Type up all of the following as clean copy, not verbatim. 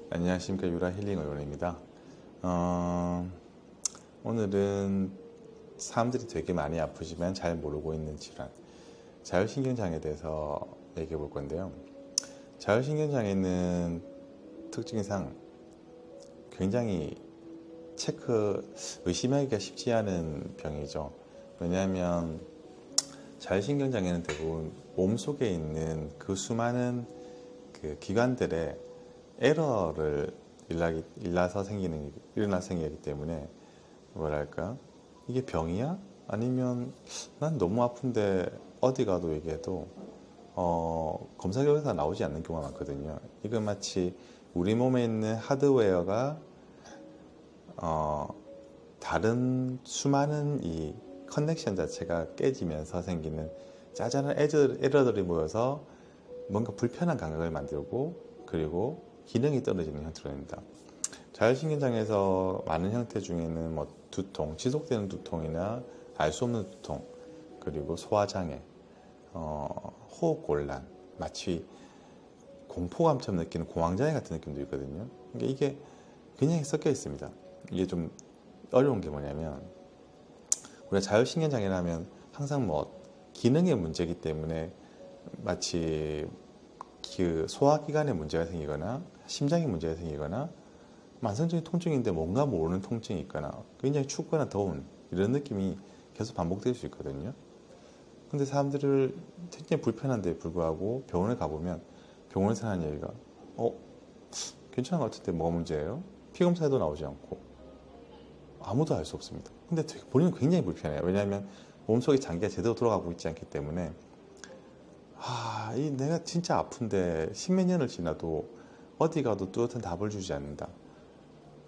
안녕하십니까. 유라 힐링 의원입니다. 오늘은 사람들이 되게 많이 아프지만 잘 모르고 있는 질환, 자율신경장애에 대해서 얘기해 볼 건데요. 자율신경장애는 특징상 굉장히 의심하기가 쉽지 않은 병이죠. 왜냐하면 자율신경장애는 대부분 몸속에 있는 그 수많은 그 기관들의 에러를 일어나서 생기기 때문에 뭐랄까, 이게 병이야? 아니면 난 너무 아픈데 어디 가도 얘기해도 검사 결과가 나오지 않는 경우가 많거든요. 이건 마치 우리 몸에 있는 하드웨어가 다른 수많은 이 커넥션 자체가 깨지면서 생기는 짜잘한 에러들이 모여서 뭔가 불편한 감각을 만들고, 그리고 기능이 떨어지는 형태로 됩니다. 자율신경장애에서 많은 형태 중에는 뭐 두통, 지속되는 두통이나 알 수 없는 두통, 그리고 소화장애, 호흡곤란, 마치 공포감처럼 느끼는 공황장애 같은 느낌도 있거든요. 그러니까 이게 그냥 섞여 있습니다. 이게 좀 어려운 게 뭐냐면, 우리가 자율신경장애라면 항상 뭐 기능의 문제이기 때문에 마치 그 소화기관에 문제가 생기거나 심장에 문제가 생기거나 만성적인 통증인데 뭔가 모르는 통증이 있거나 굉장히 춥거나 더운 이런 느낌이 계속 반복될 수 있거든요. 근데 사람들을 굉장히 불편한데 불구하고 병원에 가보면 병원에서 하는 얘기가 괜찮은 것 같은데 뭐가 문제예요? 피검사에도 나오지 않고 아무도 알 수 없습니다. 근데 본인은 굉장히 불편해요. 왜냐하면 몸속에 장기가 제대로 돌아가고 있지 않기 때문에 내가 진짜 아픈데 십몇 년을 지나도 어디 가도 뚜렷한 답을 주지 않는다.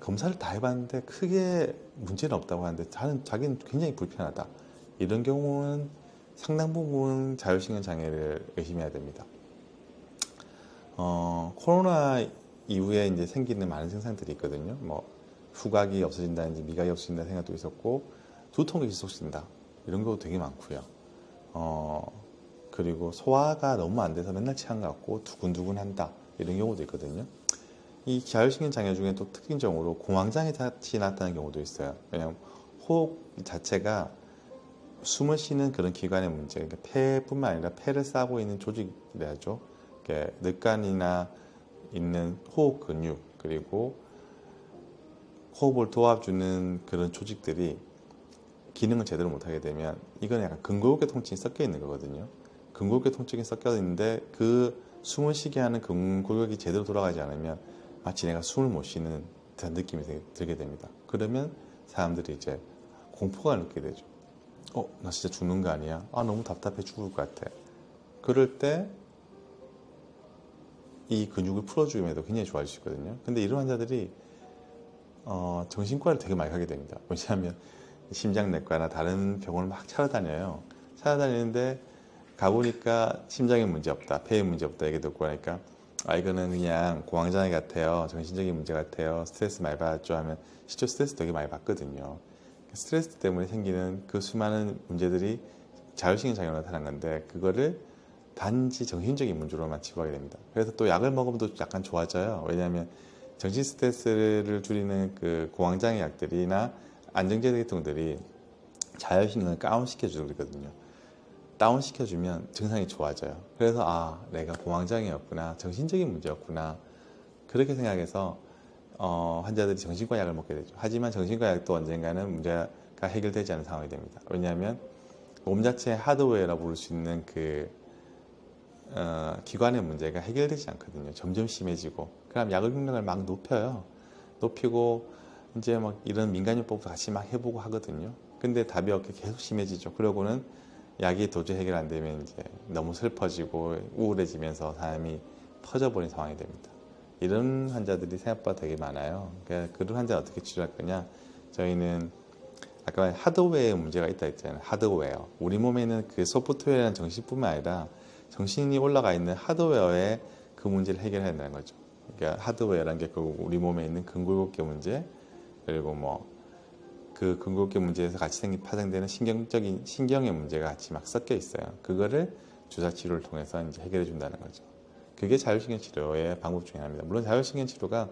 검사를 다 해봤는데 크게 문제는 없다고 하는데 자기는 굉장히 불편하다. 이런 경우는 상당 부분 자율신경 장애를 의심해야 됩니다. 코로나 이후에 이제 생기는 많은 증상들이 있거든요. 뭐 후각이 없어진다든지 미각이 없어진다는 생각도 있었고, 두통이 지속된다 이런 경우 되게 많고요. 그리고 소화가 너무 안 돼서 맨날 체한 것 같고 두근두근한다 이런 경우도 있거든요. 이 자율신경 장애 중에 또 특징적으로 공황장애 같이 나타나는 경우도 있어요. 왜냐하면 호흡 자체가 숨을 쉬는 그런 기관의 문제, 그러니까 폐뿐만 아니라 폐를 싸고 있는 조직이라죠. 늑간이나 있는 호흡 근육, 그리고 호흡을 도와주는 그런 조직들이 기능을 제대로 못하게 되면 이건 약간 근골격 통증이 섞여 있는 거거든요. 근골격 통증이 섞여 있는데 그 숨을 쉬게 하는 근골격이 제대로 돌아가지 않으면 마치 내가 숨을 못 쉬는 듯한 느낌이 들게 됩니다. 그러면 사람들이 이제 공포가 느끼게 되죠. 나 진짜 죽는 거 아니야? 너무 답답해 죽을 것 같아. 그럴 때 이 근육을 풀어주면도 굉장히 좋아질 수 있거든요. 근데 이런 환자들이 정신과를 되게 많이 가게 됩니다. 왜냐하면 심장내과나 다른 병원을 막 찾아다녀요. 찾아다니는데 가보니까 심장에 문제 없다, 폐에 문제 없다 얘기 듣고 하니까 이거는 그냥 공황장애 같아요, 정신적인 문제 같아요, 스트레스 많이 받았죠 하면 실제 스트레스 되게 많이 받거든요. 스트레스 때문에 생기는 그 수많은 문제들이 자율신경 장애로 나타난 건데 그거를 단지 정신적인 문제로만 치부하게 됩니다. 그래서 또 약을 먹으면 또 약간 좋아져요. 왜냐하면 정신 스트레스를 줄이는 그 공황장애 약들이나 안정제 계통들이 자율신경을 다운시켜주거든요. 다운시켜주면 증상이 좋아져요. 그래서 내가 공황장애였구나, 정신적인 문제였구나, 그렇게 생각해서 환자들이 정신과 약을 먹게 되죠. 하지만 정신과 약도 언젠가는 문제가 해결되지 않는 상황이 됩니다. 왜냐하면 몸 자체의 하드웨어라 부를 수 있는 그 기관의 문제가 해결되지 않거든요. 점점 심해지고, 그럼 약을 막 높이고 이제 막 이런 민간요법도 같이 막 해보고 하거든요. 근데 답이 없게 계속 심해지죠. 그러고는 약이 도저히 해결 안 되면 이제 너무 슬퍼지고 우울해지면서 사람이 터져버린 상황이 됩니다. 이런 환자들이 생각보다 되게 많아요. 그러니까 그런 환자를 어떻게 치료할 거냐? 저희는 아까 하드웨어에 문제가 있다 했잖아요. 하드웨어. 우리 몸에 있는 그 소프트웨어라는 정신뿐만 아니라 정신이 올라가 있는 하드웨어에 그 문제를 해결해야 된다는 거죠. 그러니까 하드웨어라는 게 결국 우리 몸에 있는 근골격계 문제, 그리고 뭐 그 근골격 문제에서 같이 파생되는 신경의 문제가 같이 막 섞여 있어요. 그거를 주사 치료를 통해서 이제 해결해 준다는 거죠. 그게 자율신경 치료의 방법 중에 하나입니다. 물론 자율신경 치료가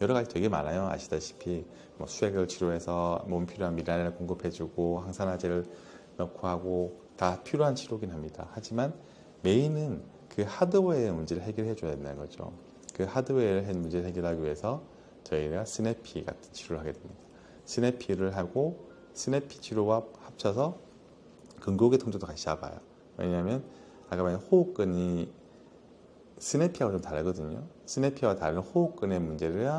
여러 가지 되게 많아요. 아시다시피 뭐 수액을 치료해서 몸 필요한 미네랄을 공급해주고 항산화제를 넣고 하고 다 필요한 치료긴 합니다. 하지만 메인은 그 하드웨어의 문제를 해결해 줘야 된다는 거죠. 그 하드웨어의 문제를 해결하기 위해서 저희가 스냅피 같은 치료를 하게 됩니다. 스냅피를 하고 스냅피 치료와 합쳐서 근골격 통증도 같이 잡아요. 왜냐하면 아까 말한 호흡근이 스냅피하고 좀 다르거든요. 스냅피와 다른 호흡근의 문제를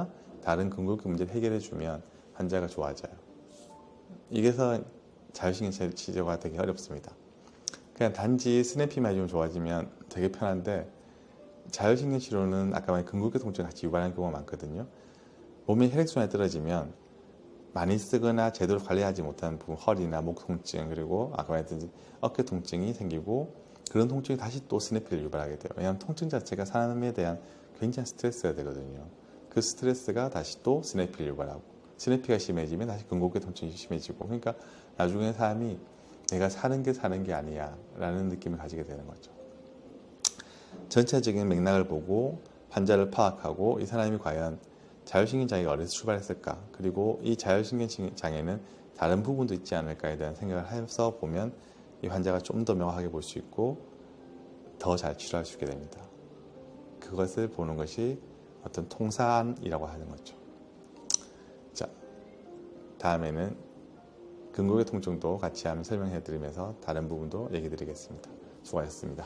다른 근골격 문제를 해결해 주면 환자가 좋아져요. 이래서 자율신경 치료가 되게 어렵습니다. 그냥 단지 스냅피만 좀 좋아지면 되게 편한데 자율신경 치료는 아까 말한 근골격 통증을 같이 유발하는 경우가 많거든요. 몸의 혈액순환이 떨어지면 많이 쓰거나 제대로 관리하지 못하는 부분, 허리나 목 통증, 그리고 아까 말했듯이 어깨 통증이 생기고 그런 통증이 다시 또 스냅피를 유발하게 돼요. 왜냐하면 통증 자체가 사람에 대한 굉장한 스트레스가 되거든요. 그 스트레스가 다시 또 스냅피를 유발하고 스냅피가 심해지면 다시 근골격 통증이 심해지고 그러니까 나중에 사람이 내가 사는 게 아니야 라는 느낌을 가지게 되는 거죠. 전체적인 맥락을 보고 환자를 파악하고 이 사람이 과연 자율신경 장애가 어디서 출발했을까, 그리고 이 자율신경 장애는 다른 부분도 있지 않을까에 대한 생각을 해서 보면 이 환자가 좀 더 명확하게 볼 수 있고 더 잘 치료할 수 있게 됩니다. 그것을 보는 것이 어떤 통산이라고 하는 거죠. 자, 다음에는 근골격 통증도 같이 한번 설명해 드리면서 다른 부분도 얘기 드리겠습니다. 수고하셨습니다.